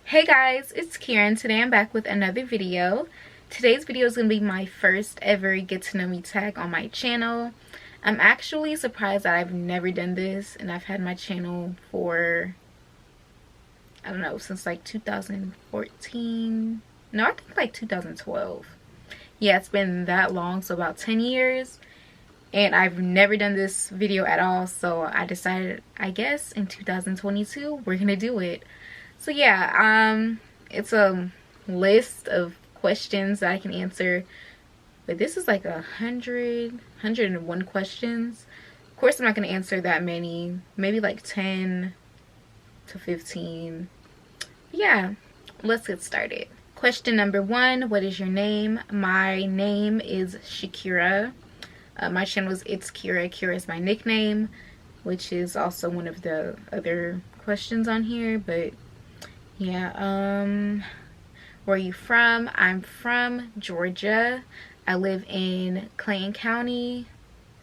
Hey guys, it's Kieran. Today I'm back with another video. Today's video is going to be my first ever get to know me tag on my channel. I'm actually surprised that I've never done this, and I've had my channel for, I don't know, since like 2014. No, I think like 2012. Yeah, it's been that long, so about 10 years. And I've never done this video at all, so I decided, I guess, in 2022, we're going to do it. So yeah, it's a list of questions that I can answer, but this is like 101 questions. Of course, I'm not going to answer that many, maybe like 10 to 15. Yeah, let's get started. Question number 1, what is your name? My name is Shakira. My channel is It's Kira. Kira is my nickname, which is also one of the other questions on here, but yeah, where are you from? I'm from Georgia. I live in Clayton County,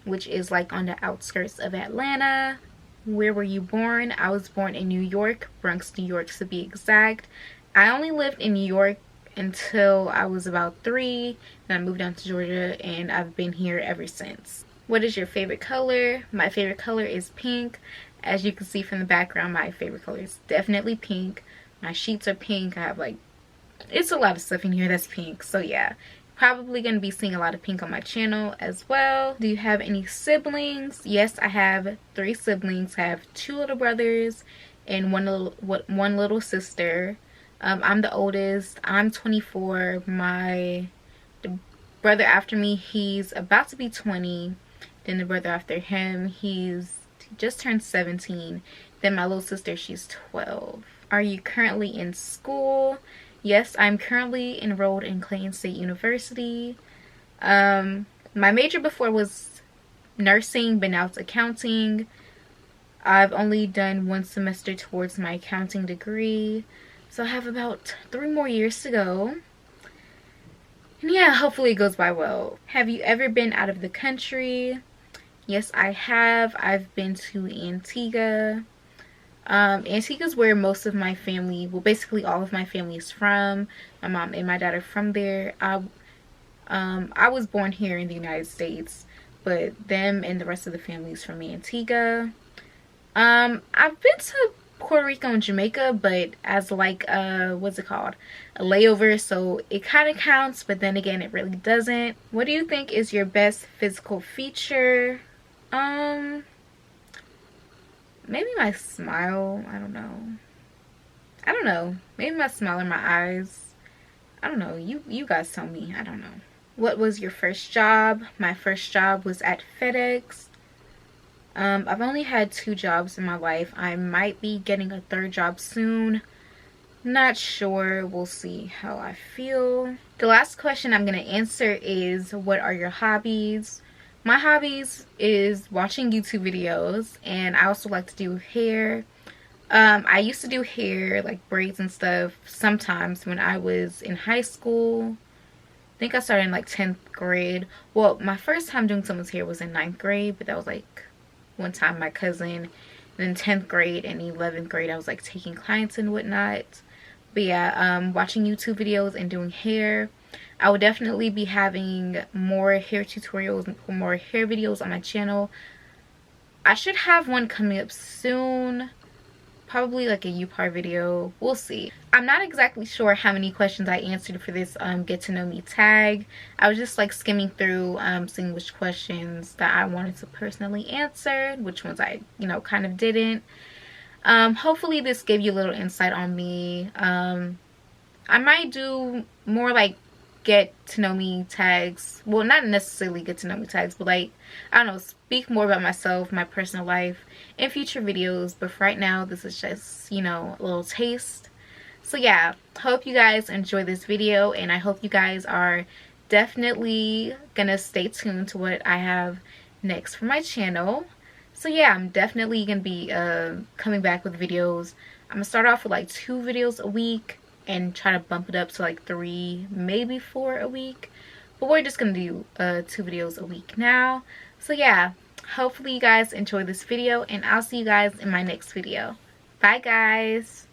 which is like on the outskirts of Atlanta. Where were you born? I was born in New York, Bronx, New York to be exact. I only lived in New York until I was about 3, and I moved down to Georgia, and I've been here ever since. What is your favorite color? My favorite color is pink. As you can see from the background, my favorite color is definitely pink. My sheets are pink. I have like, it's a lot of stuff in here that's pink. So yeah, probably going to be seeing a lot of pink on my channel as well. Do you have any siblings? Yes, I have 3 siblings. I have 2 little brothers and one little sister. I'm the oldest. I'm 24. The brother after me, he's about to be 20. Then the brother after him, he just turned 17. Then my little sister, she's 12. Are you currently in school? Yes, I'm currently enrolled in Clayton State University. My major before was nursing, but now it's accounting. I've only done 1 semester towards my accounting degree, so I have about 3 more years to go. And yeah, hopefully it goes by well. Have you ever been out of the country? Yes, I have. I've been to Antigua. Antigua is where most of my family, well, basically all of my family is from. My mom and my dad are from there. I was born here in the United States, but them and the rest of the family is from Antigua. I've been to Puerto Rico and Jamaica, but as like what's it called, a layover, so it kind of counts, but then again it really doesn't. What do you think is your best physical feature? Maybe my smile. I don't know. Maybe my smile and my eyes. I don't know. You guys tell me. I don't know. What was your first job? My first job was at FedEx. I've only had 2 jobs in my life. I might be getting a 3rd job soon. Not sure. We'll see how I feel. The last question I'm going to answer is, what are your hobbies? My hobbies is watching YouTube videos, and I also like to do hair. I used to do hair, like braids and stuff, sometimes when I was in high school. I think I started in like 10th grade. Well, my first time doing someone's hair was in 9th grade, but that was like one time my cousin. And then 10th grade and 11th grade, I was like taking clients and whatnot. But yeah, watching YouTube videos and doing hair. I will definitely be having more hair tutorials, more hair videos on my channel. I should have one coming up soon. Probably like a U-part video. We'll see. I'm not exactly sure how many questions I answered for this get to know me tag. I was just like skimming through, seeing which questions that I wanted to personally answer, which ones I, kind of didn't. Hopefully this gave you a little insight on me. I might do more like get to know me tags. Well, not necessarily get to know me tags, but like, I don't know, speak more about myself, my personal life in future videos. But for right now, this is just, a little taste. So yeah, hope you guys enjoy this video, and I hope you guys are definitely gonna stay tuned to what I have next for my channel. So yeah, I'm definitely gonna be coming back with videos. I'm gonna start off with like 2 videos a week and try to bump it up to like 3, maybe 4 a week. But we're just gonna do 2 videos a week now. So yeah, hopefully you guys enjoy this video, and I'll see you guys in my next video. Bye guys.